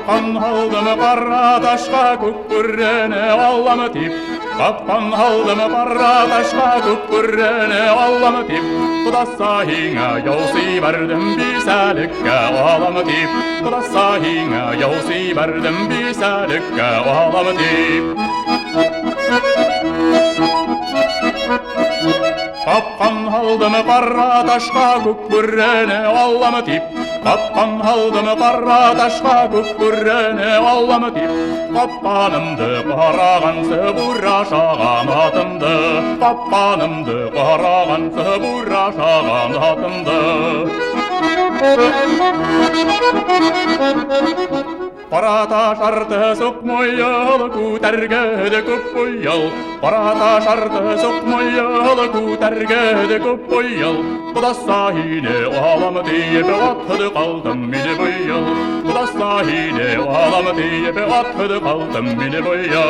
Қапқан алдым қара ташқа көкбөрені аламы тип. Қапқан алдым қара ташқа көкбөрені аламы тип. Құдасайыңа яуси бәрдім бисәлікке аламы тип. Құдасайыңа яуси бәрдім бисәлікке аламы тип. Қапқан алдым қара ташқа көкбөрені аламы тип. Қапқан алдым қара ташқа көкбөрені аламы тип. Қапқанымды қарағансы бұра шаған атымды. Қапқанымды қарағансы бұра шаған атымды. Парата шарты соқмойыл, көтергеді көп бойыл. Парата шарты соқмойыл, көтергеді көп бойыл. Құдасайыне аламы дейіп, атқыды қалдым мені бойыл. Құдасайыне аламы дейіп, атқыды қалдым мені бойыл.